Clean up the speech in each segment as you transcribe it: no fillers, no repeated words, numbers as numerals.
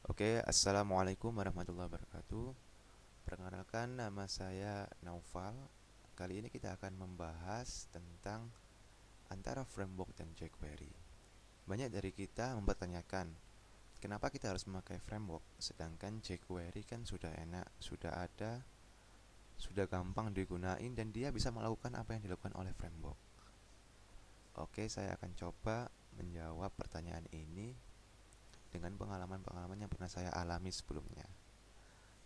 Oke, assalamualaikum warahmatullahi wabarakatuh. Perkenalkan, nama saya Naufal. Kali ini kita akan membahas tentang antara framework dan jQuery. Banyak dari kita mempertanyakan, kenapa kita harus memakai framework, sedangkan jQuery kan sudah enak, sudah ada, sudah gampang digunain, dan dia bisa melakukan apa yang dilakukan oleh framework. Oke, saya akan coba menjawab pertanyaan ini dengan pengalaman-pengalaman yang pernah saya alami sebelumnya.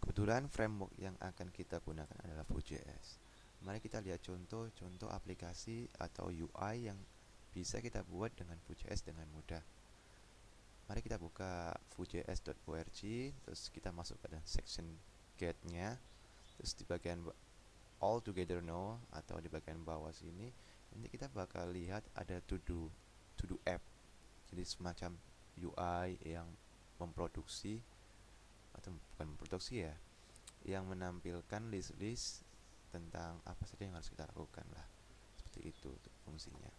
Kebetulan framework yang akan kita gunakan adalah Vue.js. Mari kita lihat contoh-contoh aplikasi atau UI yang bisa kita buat dengan Vue.js dengan mudah. Mari kita buka vue.js.org, terus kita masuk ke section get-nya, terus di bagian all together now atau di bagian bawah sini, nanti kita bakal lihat ada to do app. Jadi semacam UI yang memproduksi atau bukan memproduksi ya, yang menampilkan list-list tentang apa saja yang harus kita lakukan lah. Seperti itu untuk fungsinya.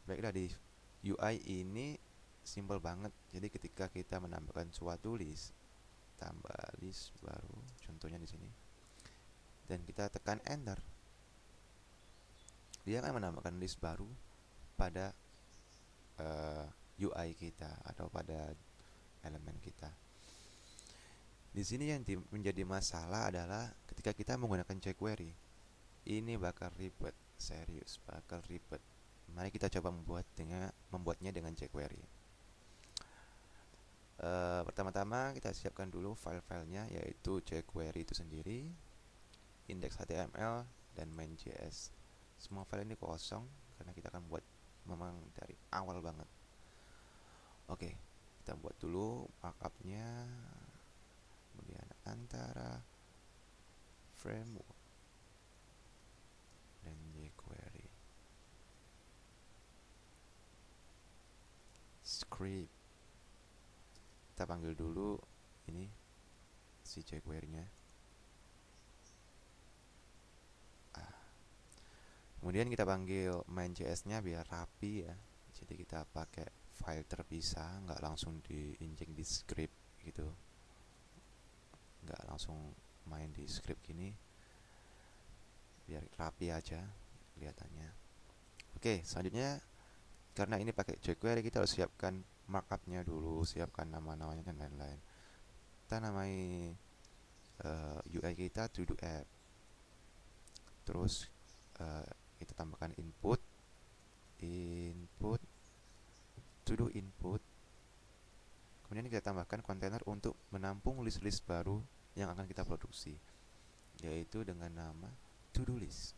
Baiklah, di UI ini simple banget. Jadi ketika kita menambahkan suatu list, tambah list baru, contohnya di sini, dan kita tekan enter, dia akan menambahkan list baru pada UI kita atau pada elemen kita. Di sini yang menjadi masalah adalah ketika kita menggunakan jQuery. Ini bakal ribet, serius, bakal ribet. Mari kita coba membuatnya dengan jQuery. Pertama-tama kita siapkan dulu file-filenya, yaitu jQuery itu sendiri, index.html, dan main.js. Semua file ini kosong karena kita akan buat memang dari awal banget. Oke, kita buat dulu markupnya, kemudian antara framework dan jQuery. Script, kita panggil dulu ini si jQuery-nya. Kemudian kita panggil main.js-nya biar rapi ya. Jadi kita pakai file terpisah, nggak langsung diinjek di script gitu, nggak langsung main di script gini, biar rapi aja kelihatannya. Oke, selanjutnya karena ini pakai jQuery, kita harus siapkan markupnya dulu, siapkan nama-namanya dan lain-lain. Kita namai UI kita to do app, terus kita tambahkan input to do input, kemudian kita tambahkan kontainer untuk menampung list-list baru yang akan kita produksi, yaitu dengan nama to do list.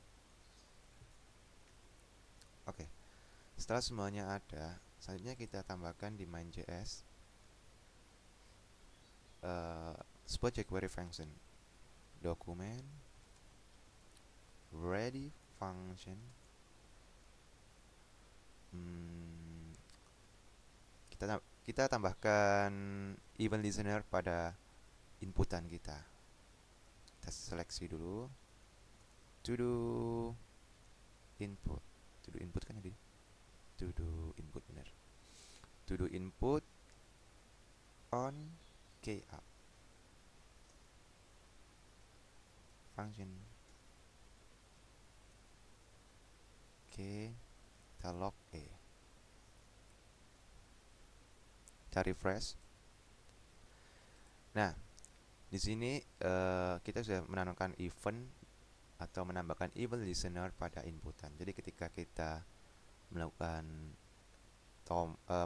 Oke, setelah semuanya ada, selanjutnya kita tambahkan di main.js sebuah jQuery function, dokumen ready function. Kita tambahkan event listener pada inputan kita. Kita seleksi dulu to do input. To do input kan jadi to do input, benar. To do input on up function. Oke, kita log kita refresh. Nah, di sini kita sudah menanamkan event atau menambahkan event listener pada inputan. Jadi ketika kita melakukan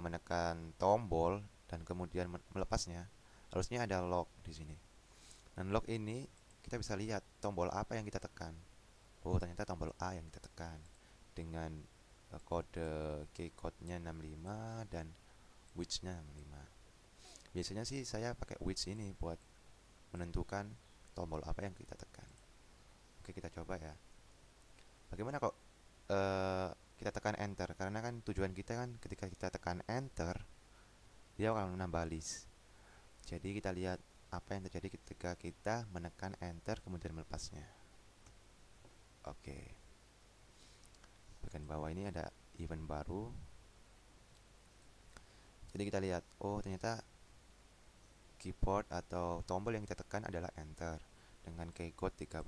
menekan tombol dan kemudian melepasnya, harusnya ada log di sini. Dan log ini kita bisa lihat tombol apa yang kita tekan. Oh, ternyata tombol A yang kita tekan dengan kode key-code-nya 65 dan width-nya 65. Biasanya sih saya pakai width ini buat menentukan tombol apa yang kita tekan. Oke, kita coba ya. Bagaimana kok kita tekan enter? Karena kan tujuan kita kan ketika kita tekan enter, dia akan menambah list. Jadi kita lihat apa yang terjadi ketika kita menekan enter kemudian melepasnya. Oke, bagian bawah ini ada event baru. Jadi kita lihat, oh ternyata keyboard atau tombol yang kita tekan adalah enter dengan keycode 13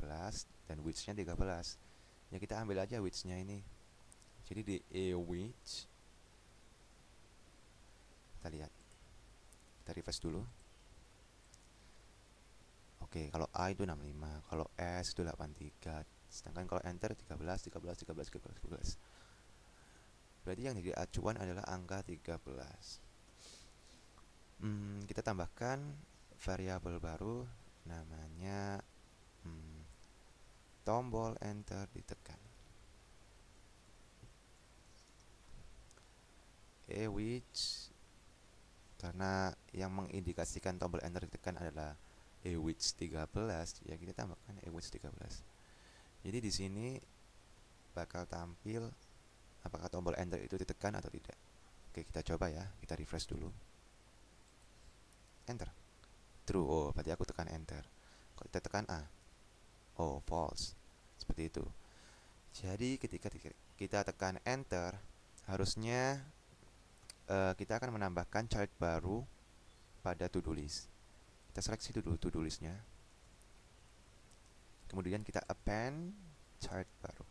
dan width-nya 13. Ya kita ambil aja width-nya ini. Jadi di width kita lihat. Kita refresh dulu. Oke, kalau A itu 65, kalau S itu 83. Sedangkan kalau enter 13, 13, 13, 13, 13. Berarti yang jadi acuan adalah angka 13. Kita tambahkan variabel baru namanya tombol enter ditekan. Width, karena yang mengindikasikan tombol enter ditekan adalah width 13, ya kita tambahkan width 13. Jadi di sini bakal tampil apakah tombol enter itu ditekan atau tidak. Oke, kita coba ya. Kita refresh dulu. Enter. True. Oh, berarti aku tekan enter. Kalau kita tekan A, oh, false. Seperti itu. Jadi ketika kita tekan enter, harusnya kita akan menambahkan chart baru pada to-do list. Kita seleksi dulu to-do listnya. Kemudian kita append chart baru.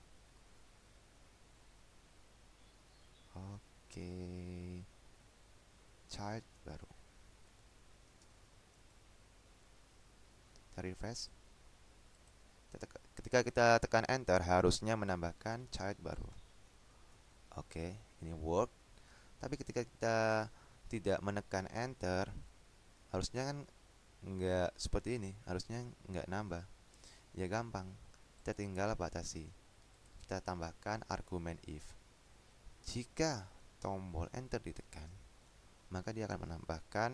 Oke, chart baru. Kita refresh. Ketika kita tekan enter, harusnya menambahkan chart baru. Oke, ini work. Tapi ketika kita tidak menekan enter, harusnya kan nggak seperti ini, harusnya nggak nambah. Ya gampang, kita tinggal batasi. Kita tambahkan argumen if. Jika tombol enter ditekan, maka dia akan menambahkan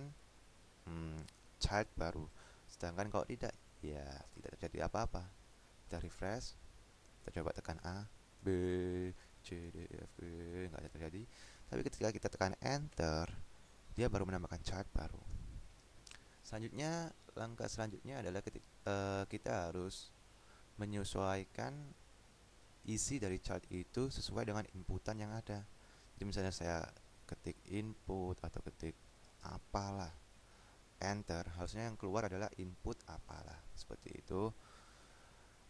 chart baru. Sedangkan kalau tidak, ya tidak terjadi apa-apa. Kita refresh, kita coba tekan A, B, C, D, F, G, nggak ada terjadi. Tapi ketika kita tekan enter, dia baru menambahkan chart baru. Selanjutnya, langkah selanjutnya adalah kita harus menyesuaikan isi dari chart itu sesuai dengan inputan yang ada. Jadi misalnya saya ketik input atau ketik apalah, enter, harusnya yang keluar adalah input apalah, seperti itu.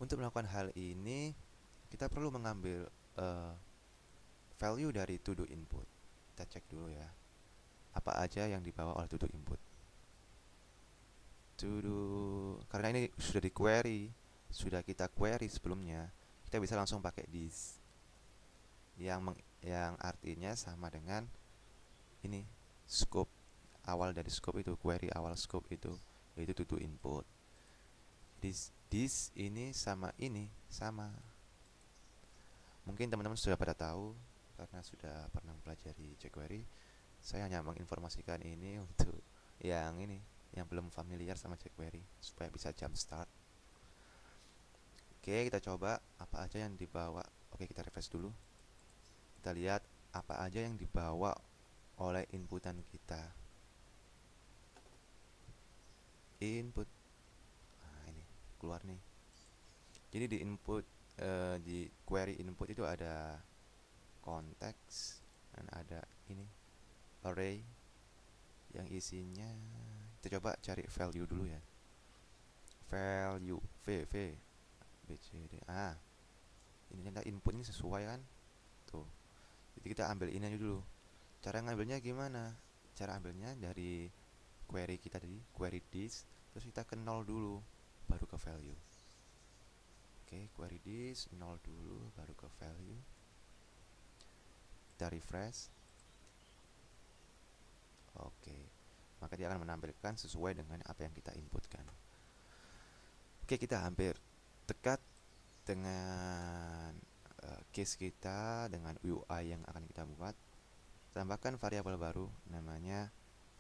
Untuk melakukan hal ini, kita perlu mengambil value dari to do input. Kita cek dulu ya, apa aja yang dibawa oleh to do input. To do, karena ini sudah di query, sudah kita query sebelumnya, kita bisa langsung pakai this yang artinya sama dengan ini scope awal dari scope itu, query awal scope itu, yaitu to do input. This ini sama ini sama. Mungkin teman-teman sudah pada tahu karena sudah pernah mempelajari jQuery. Saya hanya menginformasikan ini untuk yang belum familiar sama jQuery supaya bisa jump start. Oke, kita coba apa aja yang dibawa. Oke, kita refresh dulu. Kita lihat apa aja yang dibawa oleh inputan kita. Input, nah ini keluar nih. Jadi di input di query input itu ada konteks dan ada ini array yang isinya, kita coba cari value dulu ya. Value v b c d. Ini ternyata input ini sesuai kan tuh. Jadi kita ambil ini aja dulu. Cara ngambilnya gimana? Cara ambilnya dari query kita tadi, query this, terus kita ke 0 dulu baru ke value. Oke, query this 0 dulu baru ke value. Kita refresh. Oke, maka dia akan menampilkan sesuai dengan apa yang kita inputkan. Oke, kita hampir dekat dengan case kita, dengan UI yang akan kita buat. Tambahkan variabel baru namanya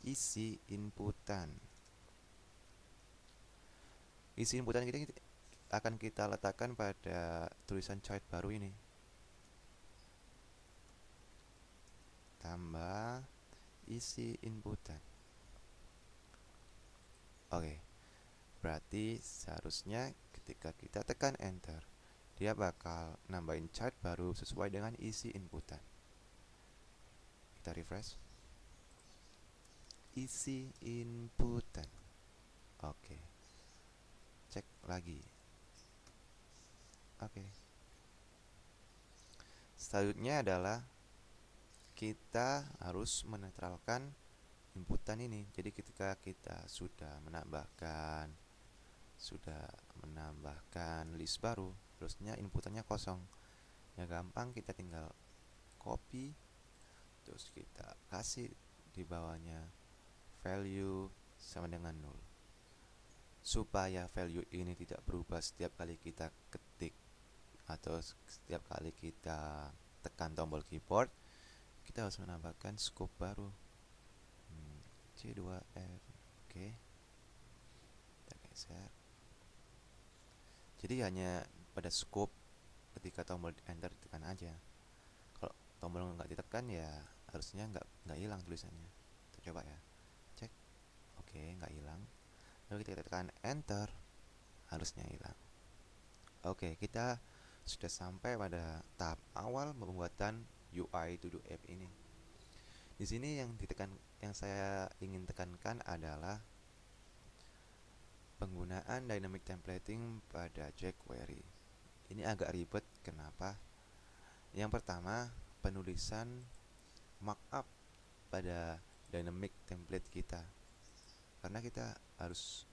isi inputan. Isi inputan kita akan kita letakkan pada tulisan chart baru ini. Tambah isi inputan. Oke, berarti seharusnya ketika kita tekan enter, dia bakal nambahin chart baru sesuai dengan isi inputan. Kita refresh. Isi inputan. Oke, cek lagi. Oke. Selanjutnya adalah kita harus menetralkan inputan ini. Jadi ketika kita sudah menambahkan list baru, terusnya inputannya kosong. Ya gampang, kita tinggal copy, terus kita kasih di bawahnya value sama dengan 0. Supaya value ini tidak berubah setiap kali kita ketik atau setiap kali kita tekan tombol keyboard, kita harus menambahkan scope baru. C2F. Oke, kita geser. Jadi hanya pada scope ketika tombol enter ditekan aja. Kalau tombol nggak ditekan ya harusnya nggak hilang tulisannya. Kita coba ya, cek. Oke, nggak hilang. Lalu kita tekan enter, harusnya hilang. Oke, kita sudah sampai pada tahap awal pembuatan UI to do app ini. Di sini yang saya ingin tekankan adalah penggunaan dynamic templating pada jQuery. Ini agak ribet, kenapa? Yang pertama, penulisan markup pada dynamic template kita. Karena kita harus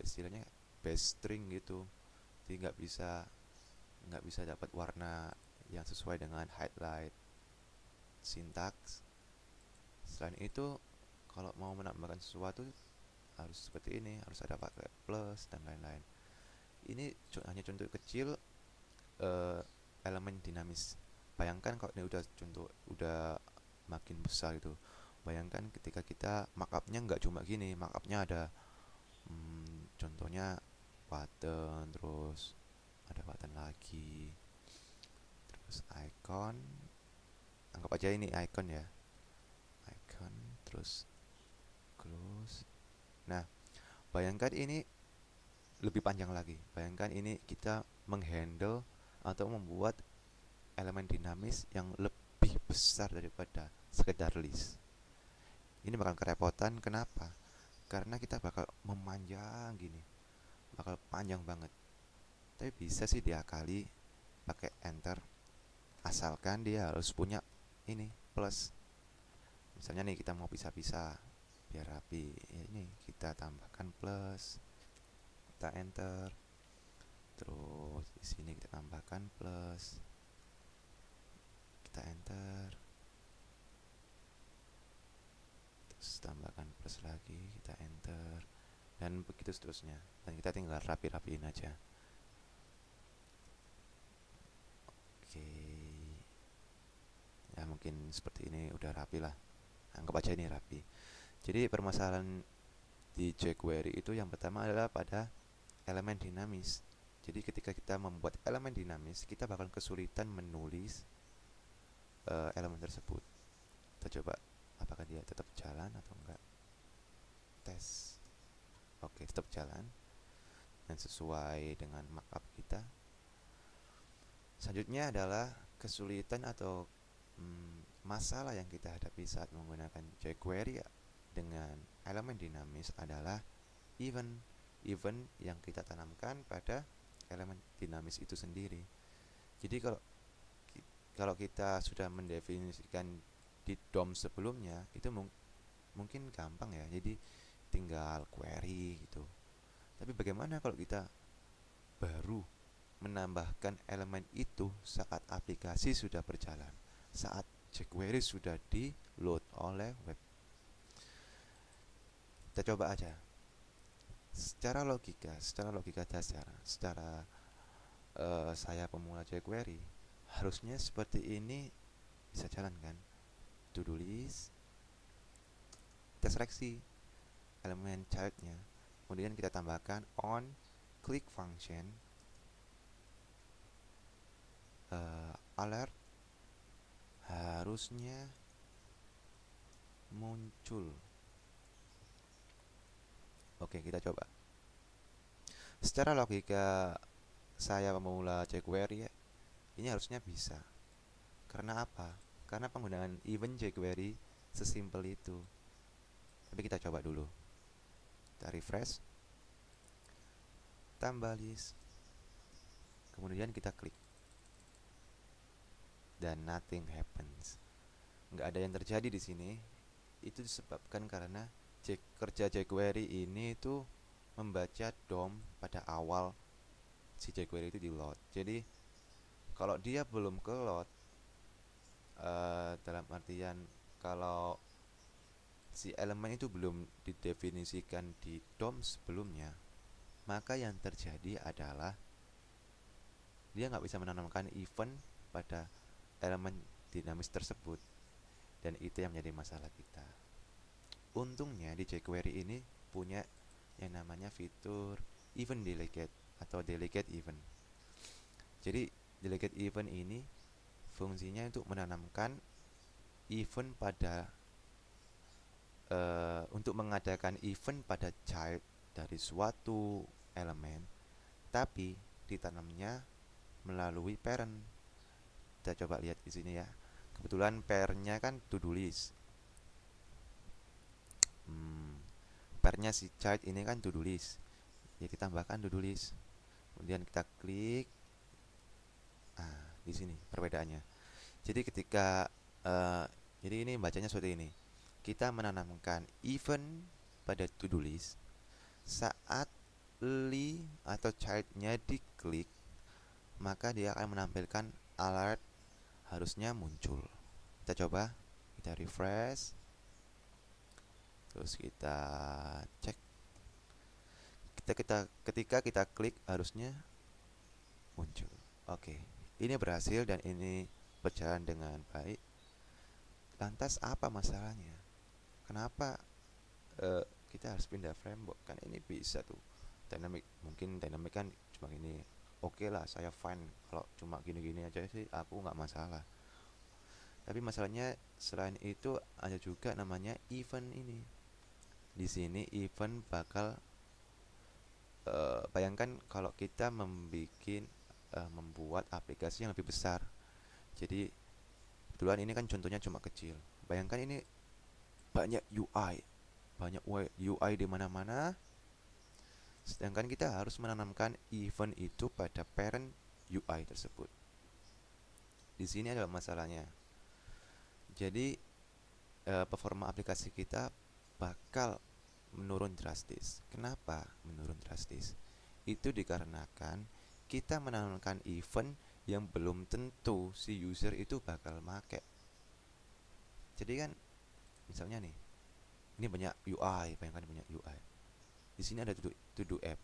istilahnya base string gitu. Jadi nggak bisa dapat warna yang sesuai dengan highlight sintaks. Selain itu, kalau mau menambahkan sesuatu harus seperti ini, harus ada pakai plus dan lain-lain. Ini hanya contoh kecil elemen dinamis. Bayangkan kalau ini udah makin besar itu. Bayangkan ketika kita markupnya nggak cuma gini, markupnya ada contohnya button, terus ada button lagi, terus icon. Anggap aja ini icon ya, icon, terus close. Nah, bayangkan ini lebih panjang lagi. Bayangkan ini kita menghandle atau membuat elemen dinamis yang lebih besar daripada sekedar list. Ini bakal kerepotan. Kenapa? Karena kita bakal memanjang gini, bakal panjang banget. Tapi bisa sih diakali pakai enter, asalkan dia harus punya ini plus. Misalnya nih kita mau pisah-pisah biar rapi, ini kita tambahkan plus, kita enter, terus di sini kita tambahkan plus, kita enter, terus tambahkan plus lagi, kita enter, dan begitu seterusnya. Dan kita tinggal rapi-rapiin aja. Oke, ya mungkin seperti ini udah rapi lah, anggap aja ini rapi. Jadi permasalahan di jQuery itu yang pertama adalah pada elemen dinamis. Jadi ketika kita membuat elemen dinamis, kita bakal kesulitan menulis elemen tersebut. Kita coba apakah dia tetap jalan atau enggak. Tes. Oke, tetap jalan dan sesuai dengan markup kita. Selanjutnya adalah kesulitan atau masalah yang kita hadapi saat menggunakan jQuery dengan elemen dinamis adalah event yang kita tanamkan pada elemen dinamis itu sendiri. Jadi kalau kita sudah mendefinisikan di DOM sebelumnya, itu mungkin gampang ya, jadi tinggal query gitu. Tapi bagaimana kalau kita baru menambahkan elemen itu saat aplikasi sudah berjalan, saat jQuery sudah di load oleh web? Kita coba aja. Secara logika dasar, saya pemula jQuery, harusnya seperti ini bisa jalan kan? To do list, kita seleksi elemen childnya, kemudian kita tambahkan on click function, alert harusnya muncul. Oke, kita coba. Secara logika saya pemula jQuery ya, ini harusnya bisa. Karena apa? Karena penggunaan event jQuery sesimpel itu. Tapi kita coba dulu. Kita kita refresh, tambah list, kemudian kita klik, dan nothing happens. Nggak ada yang terjadi di sini. Itu disebabkan karena kerja jQuery ini itu membaca DOM pada awal si jQuery itu di load. Jadi kalau dia belum ke load, dalam artian kalau si elemen itu belum didefinisikan di DOM sebelumnya, maka yang terjadi adalah dia nggak bisa menanamkan event pada elemen dinamis tersebut, dan itu yang menjadi masalah kita. Untungnya di jQuery ini punya yang namanya fitur event delegate atau delegate event. Jadi delegate event ini fungsinya untuk menanamkan event pada untuk mengadakan event pada child dari suatu elemen, tapi ditanamnya melalui parent. Kita coba lihat di sini ya. Kebetulan pairnya kan to do list. Pairnya si child ini kan to do list. Jadi tambahkan to do list. Kemudian kita klik. Di sini perbedaannya. Jadi ketika jadi ini bacanya seperti ini. Kita menanamkan event pada to do list saat li atau childnya diklik, maka dia akan menampilkan alert harusnya muncul. Kita coba, kita refresh, terus kita cek. Ketika kita klik harusnya muncul. Oke, ini berhasil dan ini berjalan dengan baik. Lantas apa masalahnya? Kenapa kita harus pindah framework? Kan ini bisa tuh dynamic, mungkin dynamic kan cuma gini. Oke lah, saya fine kalau cuma gini-gini aja sih, aku nggak masalah. Tapi masalahnya selain itu ada juga namanya event ini. Di sini event bakal bayangkan kalau kita membuat aplikasi yang lebih besar. Jadi kebetulan ini kan contohnya cuma kecil. Bayangkan ini banyak UI di mana-mana. Sedangkan kita harus menanamkan event itu pada parent UI tersebut. Di sini adalah masalahnya. Jadi performa aplikasi kita bakal menurun drastis. Kenapa menurun drastis? Itu dikarenakan kita menanamkan event yang belum tentu si user itu bakal make. Jadi kan misalnya nih, ini banyak UI, bayangkan banyak UI. Di sini ada to do app.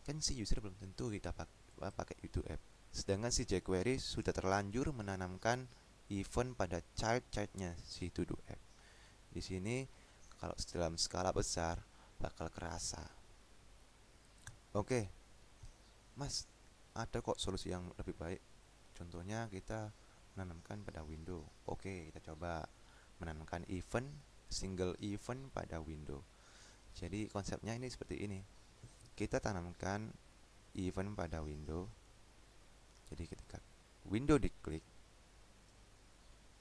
Kan si user belum tentu kita pakai to do app. Sedangkan si jQuery sudah terlanjur menanamkan event pada childnya si to do app. Di sini kalau dalam skala besar bakal kerasa. Oke, Mas, ada kok solusi yang lebih baik. Contohnya kita menanamkan pada window. Oke, kita coba menanamkan single event pada window. Jadi konsepnya ini seperti ini. Kita tanamkan event pada window. Jadi ketika window diklik,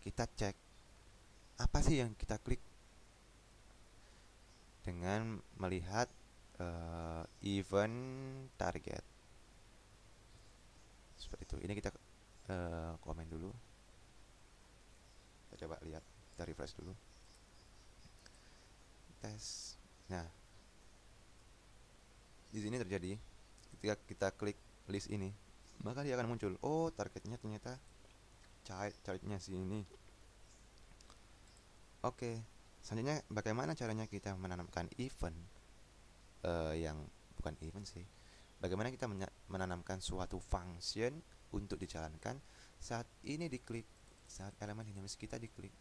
kita cek apa sih yang kita klik dengan melihat event target. Seperti itu. Ini kita komen dulu. Kita coba lihat, kita refresh dulu. Tes. Nah, di sini terjadi ketika kita klik list ini, maka dia akan muncul. Oh, targetnya ternyata childnya sini. Oke, selanjutnya bagaimana caranya kita menanamkan event yang bukan event sih. Bagaimana kita menanamkan suatu function untuk dijalankan saat ini diklik, saat elemen dinamis kita diklik.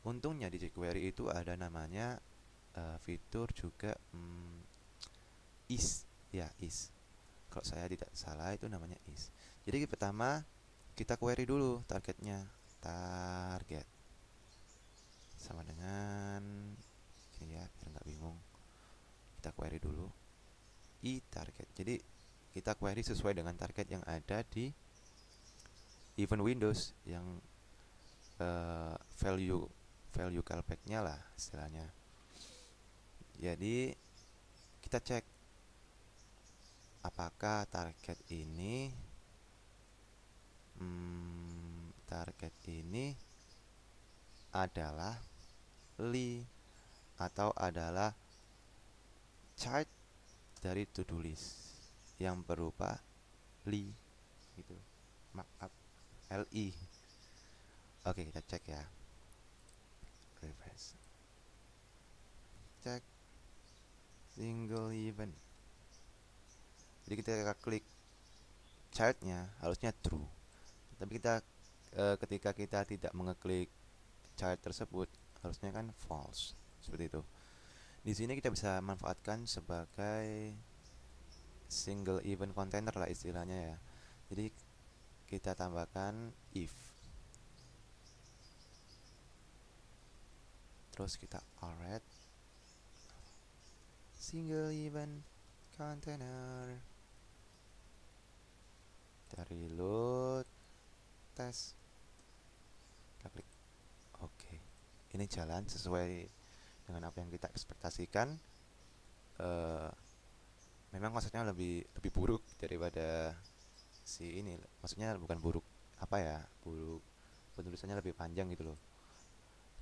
Untungnya di jQuery itu ada namanya fitur juga is. Kalau saya tidak salah itu namanya is. Jadi pertama kita query dulu targetnya. Target sama dengan ini ya, biar nggak bingung. Kita query dulu target. Jadi kita query sesuai dengan target yang ada di event Windows yang value callback-nya lah istilahnya. Jadi kita cek apakah target ini adalah li atau adalah chart dari to-do list yang berupa li gitu, markup li. Oke, kita cek ya. Refresh. Cek single event. Jadi kita klik chartnya harusnya true. Tapi ketika kita tidak mengeklik chart tersebut harusnya kan false. Seperti itu. Di sini kita bisa manfaatkan sebagai single event container lah istilahnya ya. Jadi kita tambahkan if, terus kita add single event container, kita reload, tes, kita klik oke. Ini jalan sesuai dengan apa yang kita ekspektasikan. Memang konsepnya lebih buruk daripada si ini, maksudnya bukan buruk apa ya, buruk penulisannya lebih panjang gitu loh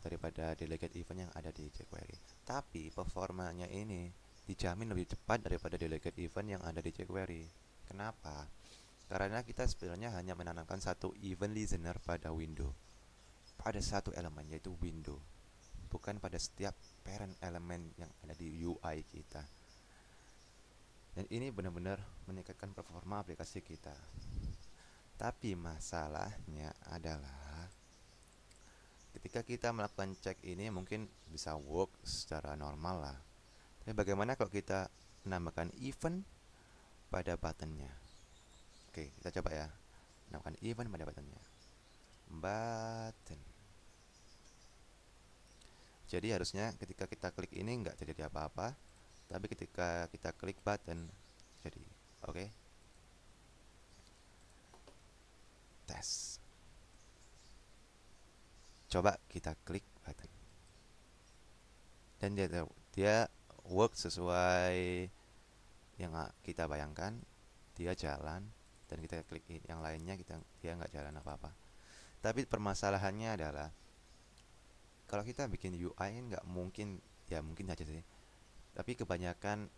daripada delegate event yang ada di jQuery. Tapi performanya ini dijamin lebih cepat daripada delegate event yang ada di jQuery. Kenapa? Karena kita sebenarnya hanya menanamkan satu event listener pada window, pada satu elemen yaitu window, bukan pada setiap parent elemen yang ada di UI kita. Dan ini benar-benar meningkatkan performa aplikasi kita. Tapi masalahnya adalah ketika kita melakukan cek ini mungkin bisa work secara normal lah. Tapi bagaimana kalau kita menambahkan event pada buttonnya? Oke, kita coba ya. Menambahkan event pada buttonnya. Button. Jadi harusnya ketika kita klik ini nggak terjadi apa-apa. Tapi ketika kita klik button jadi. Oke. Tes. Coba kita klik button. Dan dia work sesuai yang kita bayangkan, dia jalan. Dan kita klik yang lainnya dia nggak jalan apa-apa. Tapi permasalahannya adalah kalau kita bikin UI nggak mungkin, ya mungkin aja sih, tapi kebanyakan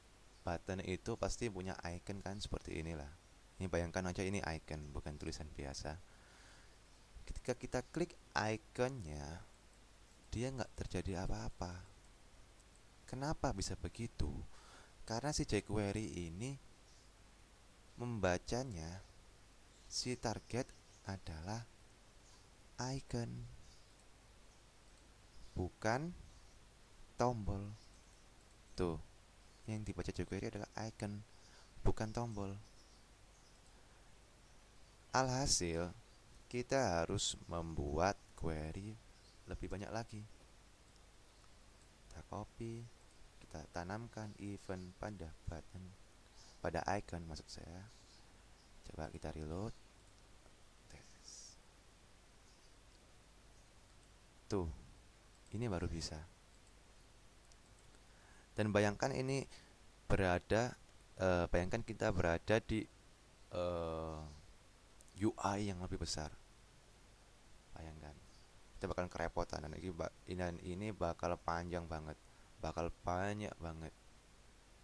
button itu pasti punya icon kan seperti inilah. Ini bayangkan aja ini icon bukan tulisan biasa. Ketika kita klik iconnya dia nggak terjadi apa-apa. Kenapa bisa begitu? Karena si jQuery ini membacanya si target adalah icon, bukan tombol. Tuh, yang dibaca jQuery adalah icon, bukan tombol. Alhasil, kita harus membuat query lebih banyak lagi. Kita copy, kita tanamkan event pada button, pada icon maksud saya. Coba kita reload. Tuh, ini baru bisa. Dan bayangkan ini bayangkan kita berada di UI yang lebih besar. Bayangkan, kita bakal kerepotan dan ini bakal panjang banget, bakal banyak banget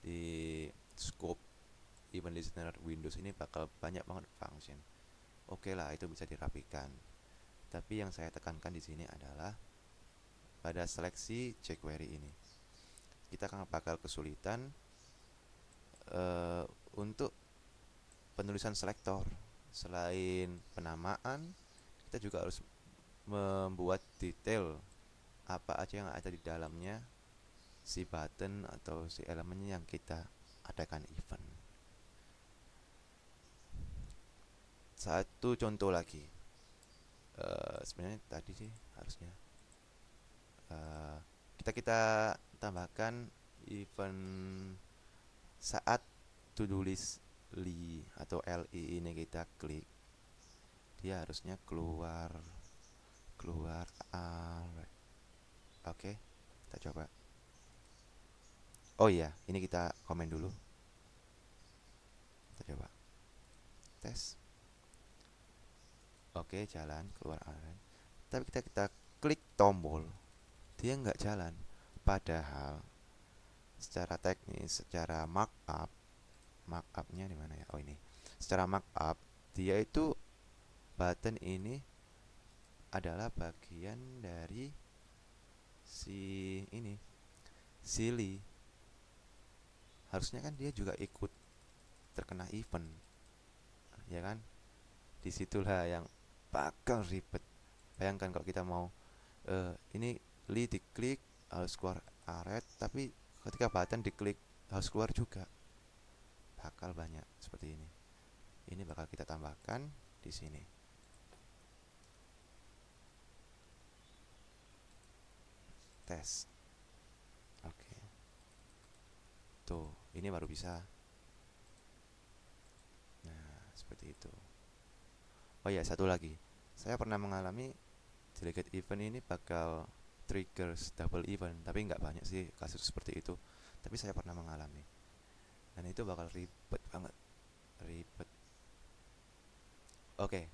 di scope event listener Windows ini, bakal banyak banget function. Oke lah, itu bisa dirapikan. Tapi yang saya tekankan di sini adalah pada seleksi jQuery ini kita akan bakal kesulitan untuk penulisan selektor. Selain penamaan, kita juga harus membuat detail apa aja yang ada di dalamnya si button atau si elemennya yang kita adakan event. Satu contoh lagi, sebenarnya tadi sih harusnya kita tambahkan event saat to-do list li atau li ini kita klik, dia harusnya keluar alright. Oke, kita coba. Oh iya, ini kita komen dulu. Kita coba tes. Oke, jalan keluar aren. Tapi kita klik tombol, dia nggak jalan. Padahal secara teknis, secara markupnya di mana ya? Oh ini. Secara markup, dia itu button ini adalah bagian dari si ini, silly. Harusnya kan dia juga ikut terkena event, ya kan? Disitulah yang bakal ribet. Bayangkan kalau kita mau ini li diklik harus keluar aret, tapi ketika button diklik harus keluar juga, bakal banyak seperti ini. Ini bakal kita tambahkan di sini. Tes. Oke. Tuh, ini baru bisa. Nah, seperti itu. Oh ya, satu lagi. Saya pernah mengalami delegate event ini bakal triggers double event, tapi nggak banyak sih kasus seperti itu. Tapi saya pernah mengalami. Dan itu bakal ribet banget. Ribet. Oke.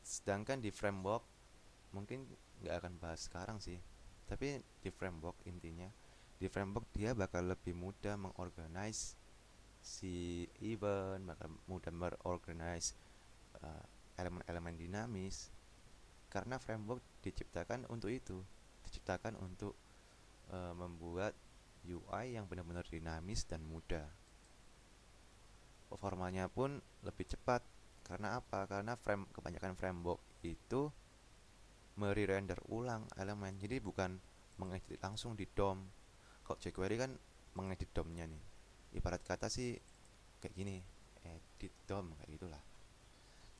Sedangkan di framework mungkin nggak akan bahas sekarang sih. Tapi di framework intinya, di framework dia bakal lebih mudah mengorganize si event, bakal mudah mengorganize uh, elemen-elemen dinamis, karena framework diciptakan untuk itu, diciptakan untuk membuat UI yang benar-benar dinamis dan mudah. Performanya pun lebih cepat. Karena apa? Karena kebanyakan framework itu merender ulang elemen, jadi bukan mengedit langsung di DOM. Kalau jQuery kan mengedit DOM-nya nih, ibarat kata sih kayak gini, edit DOM kayak gitulah.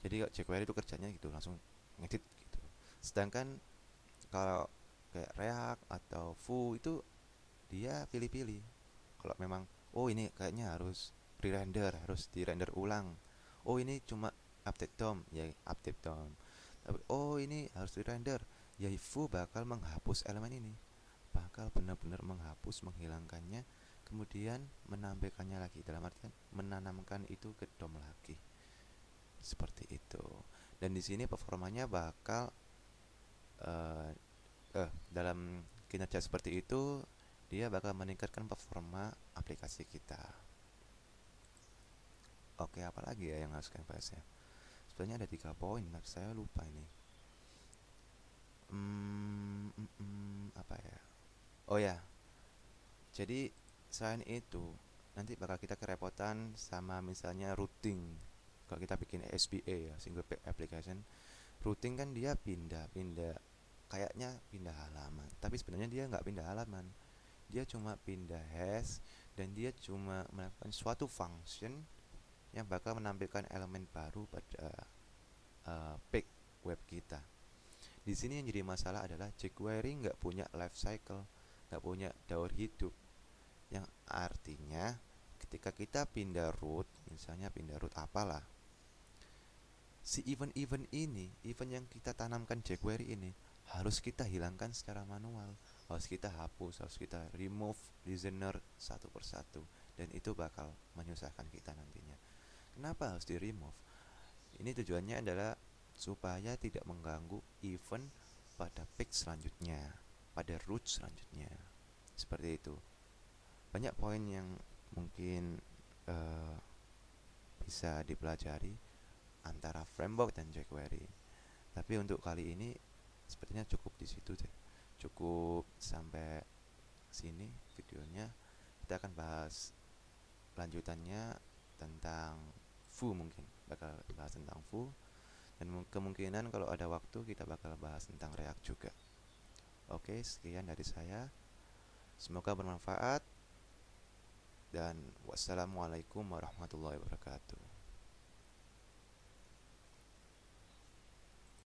Jadi kalau jQuery itu kerjanya gitu, langsung ngedit gitu. Sedangkan kalau kayak React atau Vue itu dia pilih-pilih. Kalau memang oh ini kayaknya harus re-render, harus di-render ulang. Oh ini cuma update DOM, ya update DOM. Tapi oh ini harus di-render, ya Vue bakal menghapus elemen ini. Bakal benar-benar menghapus, menghilangkannya, kemudian menambahkannya lagi. Dalam artian menanamkan itu ke DOM lagi. Seperti itu. Dan di sini performanya bakal eh, dalam kinerja seperti itu dia bakal meningkatkan performa aplikasi kita. Oke, apalagi ya yang harus kalian bahas ya? Sebenarnya ada 3 poin, tapi saya lupa ini. Apa ya? Oh ya, jadi selain itu nanti bakal kita kerepotan sama misalnya routing. Kalau kita bikin SPA ya, single page application, routing kan dia pindah-pindah, kayaknya pindah halaman, tapi sebenarnya dia nggak pindah halaman. Dia cuma pindah hash, dan dia cuma melakukan suatu function yang bakal menampilkan elemen baru pada page web kita. Di sini yang jadi masalah adalah jQuery nggak punya life cycle, nggak punya daur hidup, yang artinya ketika kita pindah root, misalnya pindah root apalah, si event-event ini, event yang kita tanamkan jQuery ini harus kita hilangkan secara manual, harus kita hapus, harus kita remove listener satu persatu, dan itu bakal menyusahkan kita nantinya. Kenapa harus di remove? Ini tujuannya adalah supaya tidak mengganggu event pada page selanjutnya, pada root selanjutnya. Seperti itu. Banyak poin yang mungkin uh, bisa dipelajari antara framework dan jQuery. Tapi untuk kali ini sepertinya cukup di situ deh. Cukup sampai sini videonya. Kita akan bahas lanjutannya tentang Vue, mungkin bakal bahas tentang Vue, dan kemungkinan kalau ada waktu kita bakal bahas tentang React juga. Oke, sekian dari saya. Semoga bermanfaat, dan wassalamualaikum warahmatullahi wabarakatuh.